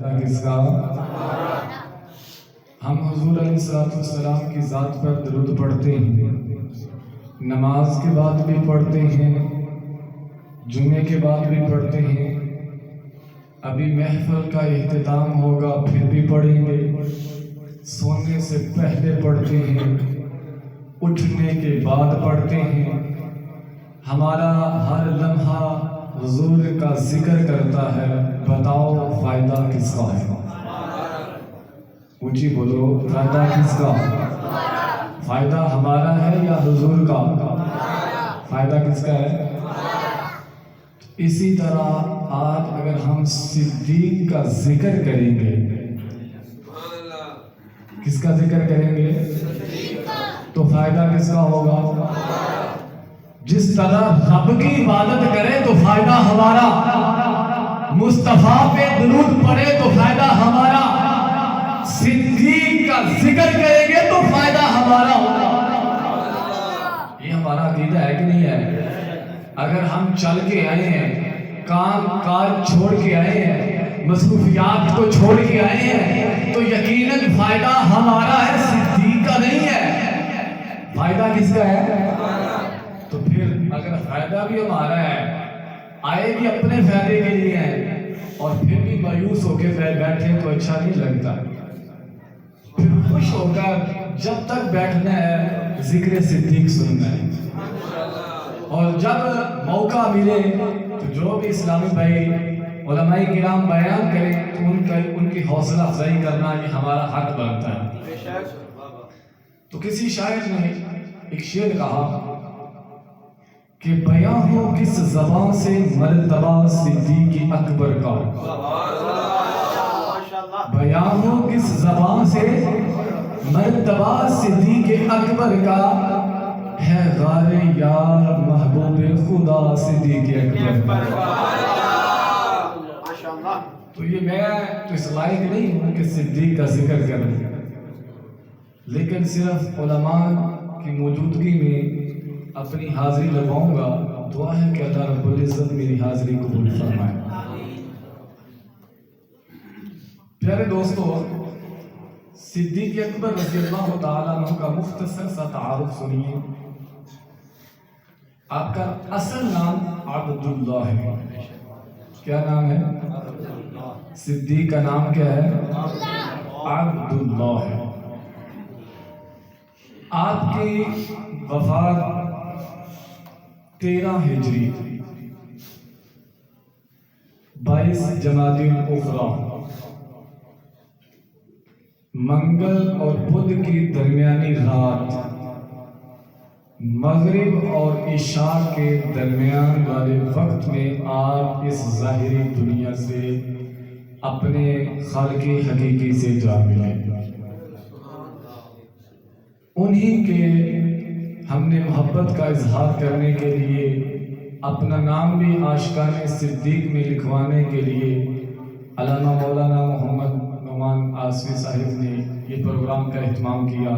کس کا؟ ہم حضور علیہ السلام کی ذات پر درود پڑھتے ہیں، نماز کے بعد بھی پڑھتے ہیں، جمعے کے بعد بھی پڑھتے ہیں، ابھی محفل کا اختتام ہوگا پھر بھی پڑھیں گے، سونے سے پہلے پڑھتے ہیں، اٹھنے کے بعد پڑھتے ہیں۔ ہمارا ہر لمحہ حضور کا ذکر کرتا ہے، بتاؤ فائدہ کس کا ہے؟ اونچی بولو، فائدہ کس کا؟ فائدہ ہمارا ہے یا حضور کا؟ فائدہ کس کا ہے؟ اسی طرح آج اگر ہم صدیق کا ذکر کریں گے، کس کا ذکر کریں گے؟ تو فائدہ کس کا ہوگا؟ جس طرح رب کی عبادت کرے تو فائدہ ہمارا، مصطفیٰ پہ درود پڑے تو فائدہ ہمارا، صدیق کا ذکر کریں گے تو فائدہ ہمارا ہوگا۔ یہ ہمارا عقیدہ ہے کہ نہیں ہے؟ اگر ہم چل کے آئے ہیں، کام کاج چھوڑ کے آئے ہیں، مصروفیات کو چھوڑ کے آئے ہیں، تو یقیناً فائدہ ہمارا ہے، صدیق کا نہیں ہے۔ فائدہ کس کا ہے؟ تو پھر اگر فائدہ بھی ہمارا ہے، آئے بھی اپنے فائدے کے لیے ہیں، اور پھر بھی مایوس ہو کے بیٹھے تو اچھا نہیں لگتا۔ پھر خوش ہو کر جب تک بیٹھنا ہے ذکر صدیق سننا ہے، اور جب موقع ملے تو جو بھی اسلامی بھائی علماء کرام بیان کریں تو ان کی حوصلہ افزائی کرنا یہ ہمارا حق بنتا ہے۔ تو کسی شاعر نے ایک شعر کہا کہ بیان ہو کس زبان سے مرتبہ صدیق اکبر کا، بیان ہو کس زبان سے مرتبہ صدیق اکبر کا، ہے غار یار محبوب خدا صدیق اکبر کا۔ تو یہ میں تو اس لائق نہیں ہوں کہ صدیق کا ذکر کروں، لیکن صرف علماء کی موجودگی میں اپنی حاضری لگاؤں گا۔ دعا ہے کہ اللہ رب العزت میری حاضری قبول فرمائے۔ پیارے دوستو، صدیق اکبر رضی اللہ تعالیٰ عنہ کا مختصر سا تعارف سنیے۔ آپ کا اصل نام عبداللہ ہے۔ کیا نام ہے؟ صدیق کا نام کیا ہے؟ عبداللہ ہے۔ آپ کی وفات 13 ہجری 22 جمادی الاخری، منگل اور بدھ کی درمیانی رات، مغرب اور عشاء کے درمیان والے وقت میں آپ اس ظاہری دنیا سے اپنے خالق حقیقی سے جا ملے۔ انہی کے ہم نے محبت کا اظہار کرنے کے لیے اپنا نام بھی عاشقان صدیق میں لکھوانے کے لیے علامہ مولانا محمد نعمان آصفی صاحب نے یہ پروگرام کا اہتمام کیا۔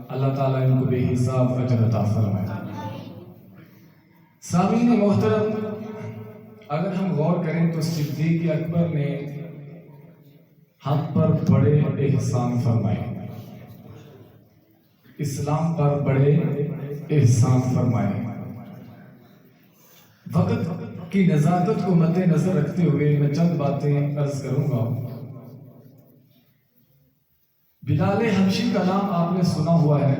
اللہ تعالیٰ ان کو بے حساب اجر عطا فرمائے۔ سامعین محترم، اگر ہم غور کریں تو صدیق اکبر نے ہم پر بڑے احسان فرمائے، اسلام پر بڑے احسان فرمائے۔ وقت کی نزاکت کو مد نظر رکھتے ہوئے میں چند باتیں عرض کروں گا۔ بلال حبشی کا نام آپ نے سنا ہوا ہے۔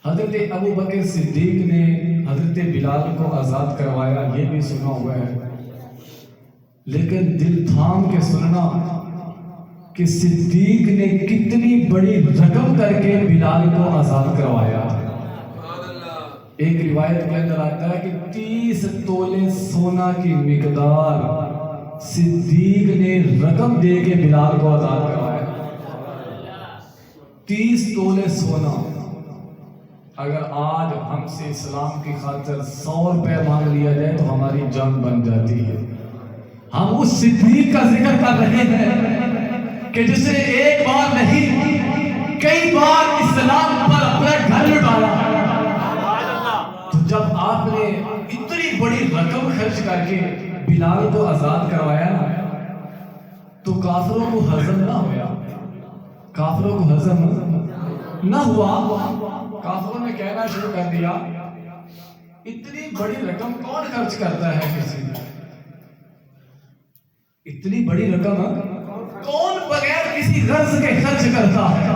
حضرت ابو بکر صدیق نے حضرت بلال کو آزاد کروایا، یہ بھی سنا ہوا ہے، لیکن دل تھام کے سننا کہ صدیق نے کتنی بڑی رقم کر کے بلال کو آزاد کروایا۔ ایک روایت کے اندر آتا ہے کہ 30 تولے سونا کی مقدار صدیق نے رقم دے کے بلال کو آزاد کروایا۔ 30 تولے سونا۔ اگر آج ہم سے اسلام کی خاطر 100 روپے مانگ لیا جائے تو ہماری جان بن جاتی ہے۔ ہم اس صدیق کا ذکر کر رہے ہیں کہ جسے ایک بار نہیں کئی بار اسلام پر اپنا گھر لٹایا۔ تو جب آپ نے اتنی بڑی رقم خرچ کر کے بلال کو آزاد کروایا کافروں کو ہضم نہ ہوا، کافروں کو ہضم نہ ہوا، کافروں نے کہنا شروع کر دیا اتنی بڑی رقم کون خرچ کرتا ہے کسی نے، اتنی بڑی رقم کون بغیر کسی غرض کے خرچ کرتا ہے؟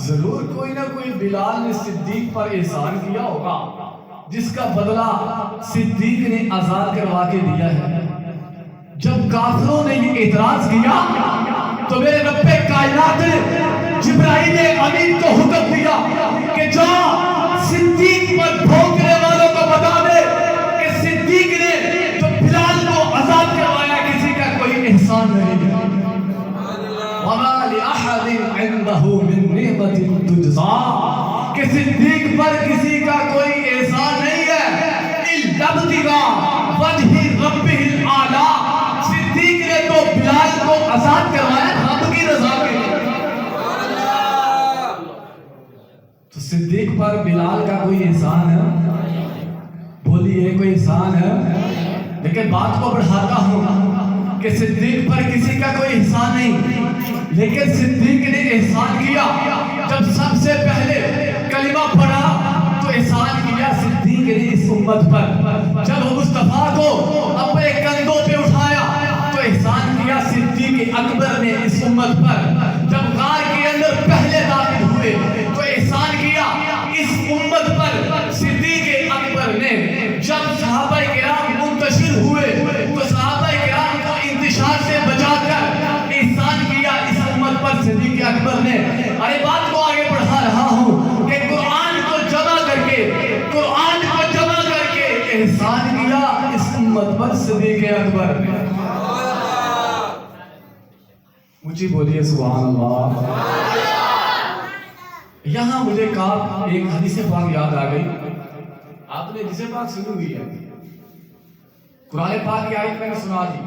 ضرور کوئی نہ کوئی بلال نے صدیق پر احسان کیا ہوگا جس کا بدلہ صدیق نے آزاد کروا کے دیا ہے۔ جب کافروں نے یہ اعتراض کیا تو میرے رب کائنات نے جبرائیل امین کو حکم دیا کہ جا صدیق پر بھونکنے والوں کو بتا دے کہ صدیق نے جو بلال کو آزاد کروایا کسی کا کوئی احسان نہیں ہے۔ وَمَا لِأَحَدٍ عِنْدَهُ مِن نِعْمَةٍ تُجْزَىٰ کہ صدیق پر کسی کا کوئی احسان نہیں ہے إِلَّا ابْتِغَاءَ وَجْهِ رَبِّهِ الْأَعْلَىٰ، صدیق نے تو بلال کو آزاد کروایا رب کی رضا کے لیے۔ تو صدیق پر بلال کا کوئی احسان ہے؟ بولیے کوئی احسان ہے؟ لیکن بات کو بڑھاتا ہوں کہ صدیق پر کسی کا کوئی احسان نہیں، لیکن صدیق نے احسان کیا جب سب سے پہلے کلمہ پڑھا تو احسان کیا صدیق نے اس امت پر، جب مصطفیٰ کو اپنے کندھوں پہ اٹھایا تو احسان کیا صدیق اکبر نے اس امت پر، جب غار کے اندر پہلے داخل ہوئے تو احسان کیا اس امت پر صدیق اکبر نے، جب صحابہ کرام منتشر ہوئے تو صحابہ کرام کو انتشار سے بچا کر احسان کیا اس امت پر صدیق اکبر نے۔ ارے بات کو آگے بڑھا رہا ہوں کہ قرآن کو جمع کر کے احسان کیا اس امت پر صدیق اکبر نے۔ اونچی بولیے سبحان اللہ۔ یہاں مجھے ایک حدیث پاک یاد آ گئی، آپ نے حدیث پاک سنی ہوئی ہے، قرآن پاک کی آیت میں نے سنا دی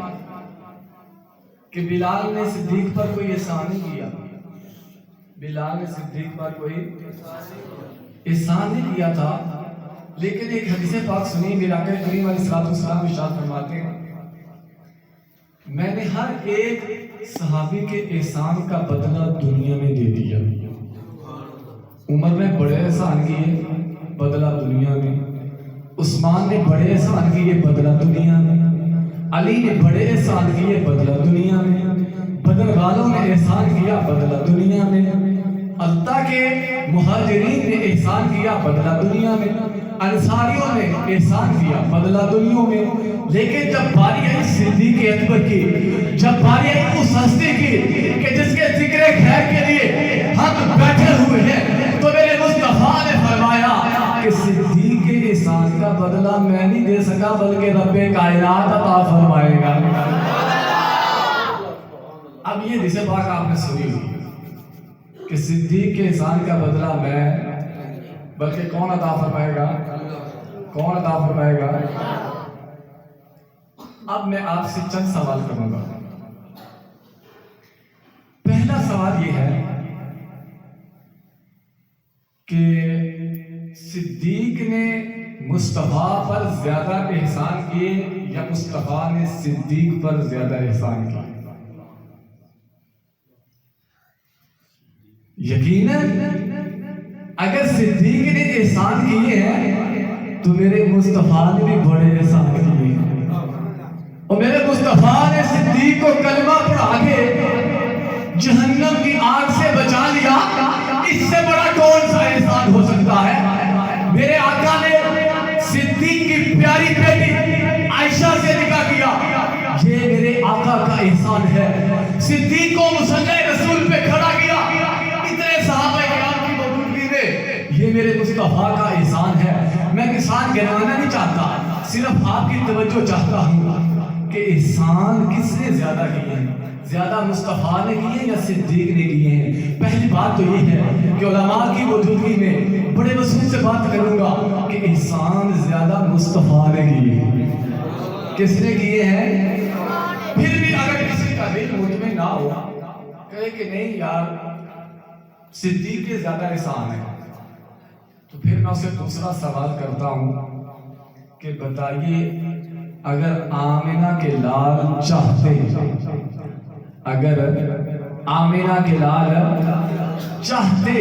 کہ بلال نے صدیق پر کوئی احسان نہیں کیا، بلال نے صدیق پر کوئی احسان نہیں کیا تھا، لیکن ایک حدیث پاک سنی، میرے آقا کریم علیہ السلام ارشاد فرماتے ہیں میں نے ہر ایک صحابی کے احسان کا بدلہ دنیا میں دے دیا۔ عمر نے بڑے احسان کیے، بدلہ دنیا میں، عثمان نے بڑے احسان کیے، بدلہ دنیا میں، علی نے بڑے احسان کیے، بدلہ دنیا میں، بدر والوں نے احسان کیا، بدلہ دنیا میں، اللہ کے مہاجرین نے احسان کیا، بدلہ دنیا میں، انصاریوں نے احسان کیا، بدلہ دنیا میں، لیکن جب باری آئی صدیق اکبر کی، جب باری آئی اس ہستی کی کہ جس کے ذکر خیر کے لیے ہم بیٹھے ہوئے ہیں، تو میرے مصطفیٰ نے فرمایا کہ صدیق کے احسان کا بدلہ میں نہیں دے سکا بلکہ رب کائنات عطا فرمائے گا۔ اب یہ حدیث پاک آپ نے سنی کہ صدیق کے احسان کا بدلہ میں، بلکہ کون عطا فرمائے گا؟ کون عطا فرمائے گا؟ اب میں آپ سے چند سوال کروں گا۔ پہلا سوال یہ ہے کہ صدیق نے مصطفیٰ پر زیادہ احسان کیے یا مصطفیٰ نے صدیق پر زیادہ احسان کیے؟ یقیناً اگر صدیق نے احسان کیے ہیں تو میرے مصطفیٰ نے بھی بڑے احسان کیے ہیں، اور میرے مصطفیٰ نے صدیق کو کلمہ پڑھا کے جہنم کی آگ سے بچا لیا، اس سے بڑا کون سا احسان ہو سکتا ہے؟ میرے آقا نے صدیق کی پیاری بیٹی عائشہ سے نکاح کیا، یہ میرے آقا کا احسان ہے۔ صدیق کو مصلی رسول پہ کھڑا کیا اتنے صحابہ کرام کی موجودگی میں، یہ میرے مصطفیٰ کا احسان ہے۔ میں احسان گنوانا نہیں چاہتا، صرف آپ کی توجہ چاہتا ہوں کہ احسان کس نے زیادہ کیے ہیں، زیادہ مصطفیٰ نے کیے یا صدیق نے کیے ہیں؟ پہلی بات تو یہ ہے کہ علماء کی موجودگی میں بڑے وسوس سے بات کروں گا کہ احسان زیادہ مصطفیٰ نے کیے ہیں۔ کس نے کیے ہیں؟ پھر بھی اگر کسی کا دل مطمئن نہ ہو، کہے کہ نہیں یار صدیق کے زیادہ احسان ہے، تو پھر میں اسے دوسرا سوال کرتا ہوں کہ بتائیے اگر آمنہ کے لال چاہتے، اگر آمینہ کے لال چاہتے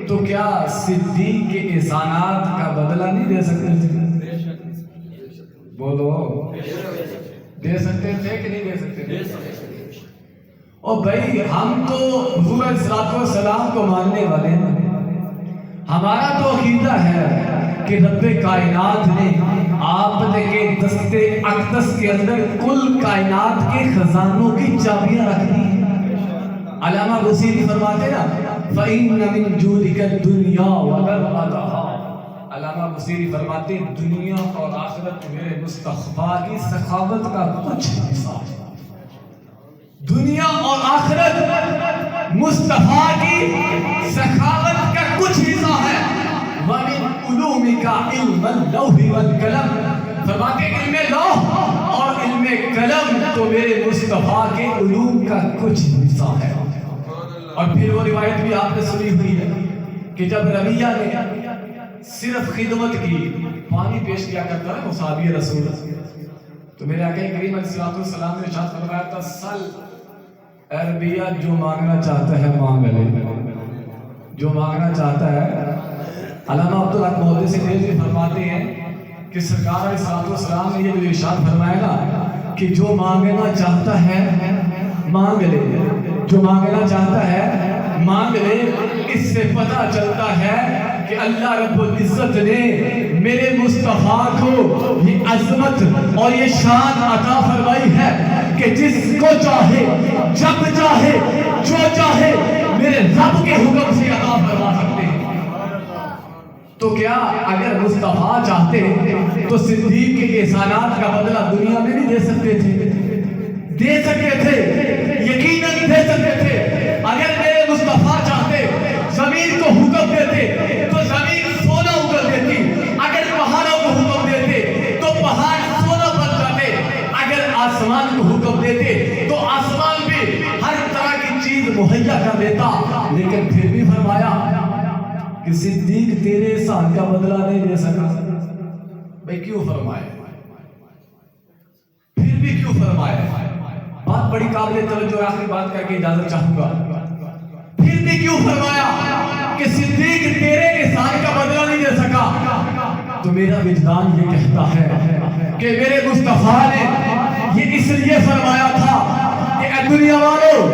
تو کیا صدیق کے احسانات کا بدلہ نہیں دے سکتے تھے؟ بولو، دے سکتے تھے کہ نہیں دے سکتے تھے؟ اور بھائی ہم تو حضور علیہ السلام کو ماننے والے ہیں، ہمارا تو عقیدہ ہے کہ رب کائنات نے آپ کے دست اقدس کے اندر کل کائنات کے خزانوں کی چابیاں رکھ دی ہیں۔ علامہ بصیری فرماتے نا فَإِنَّ مِن جُودِكَ الدُّنْيَا وَبَرْوَتَهَا، علامہ بصیری فرماتے ہیں دنیا اور آخرت میرے مصطفیٰ کی سخاوت کا کچھ حصہ ہے۔ دنیا اور آخرت مصطفیٰ کی سخاوت کا کچھ حصہ ہے۔ وَمِنْ عُلُومِكَ عِلْمَ اللَّوْحِ وَالْقَلَمِ، فرماتے علم لوح اور علم قلم تو میرے مصطفیٰ کے علوم کا کچھ حصہ ہے۔ اور پھر وہ روایت بھی آپ نے سنی ہوئی ہے کہ جب ربیہ نے صرف خدمت کی، پانی پیش کیا کرتا ہے مصحابی رسول، تو میرے آقا کریم علیہ السلام نے ارشاد فرمایا تھا سل اے ربیہ جو مانگنا چاہتا ہے مانگ لے، جو مانگنا چاہتا ہے۔ علامہ عبدالحق محدث بھی فرماتے ہیں کہ سرکار علیہ السلام نے یہ جو ارشاد فرمایا نا کہ جو مانگنا چاہتا ہے مانگ لے، جو مانگنا چاہتا ہے مانگ لے، اس سے پتہ چلتا ہے کہ اللہ رب العزت نے میرے مصطفیٰ کو یہ عظمت اور یہ شان عطا فرمائی ہے کہ جس کو چاہے جب چاہے جو چاہے میرے رب کے حکم سے عطا فرما سکتے ہیں۔ تو کیا اگر مصطفیٰ چاہتے تو صدیق کے احسانات کا بدلہ دنیا میں نہیں دے سکتے تھے؟ دے سکتے تھے، یقیناً دے سکتے تھے۔ اگر میرے مصطفیٰ چاہتے زمین کو حکم دیتے تو زمین سونا اگل دیتی، اگر پہاڑوں کو حکم دیتے تو پہاڑ سونا بن جاتے، اگر آسمان کو حکم دیتے تو آسمان بھی ہر طرح کی چیز مہیا کر دیتا۔ لیکن پھر بھی فرمایا کہ صدیق تیرے احسان کا بدلہ نہیں دے سکا۔ بھئی کیوں فرمایا؟ پھر بھی کیوں فرمایا؟ بات بڑی قابل توجہ ہے، آخری بات کر کے اجازت چاہوں گا۔ پھر بھی کیوں فرمایا کہ صدیق تیرے احسان کا بدلہ نہیں دے سکا؟ تو میرا وجدان یہ کہتا ہے کہ میرے مصطفیٰ نے یہ اس لیے فرمایا تھا کہ اے دنیا والوں،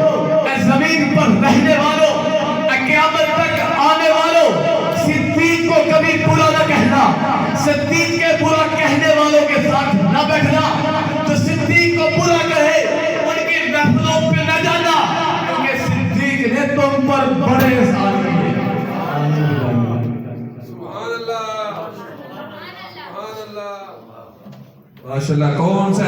اے زمین پر رہنے والوں، اے قیامت تک آنے والوں، صدیق کو کبھی برا نہ کہنا، صدیق کے برا کہنے والوں کے ساتھ نہ بیٹھنا۔ تو صدیق کو برا کہے ان کی محفلوں پہ نہ جانا، کیونکہ صدیق نے تم پر بڑے احسان کیے۔ سبحان اللہ، سبحان اللہ، ماشاءاللہ۔ کون سا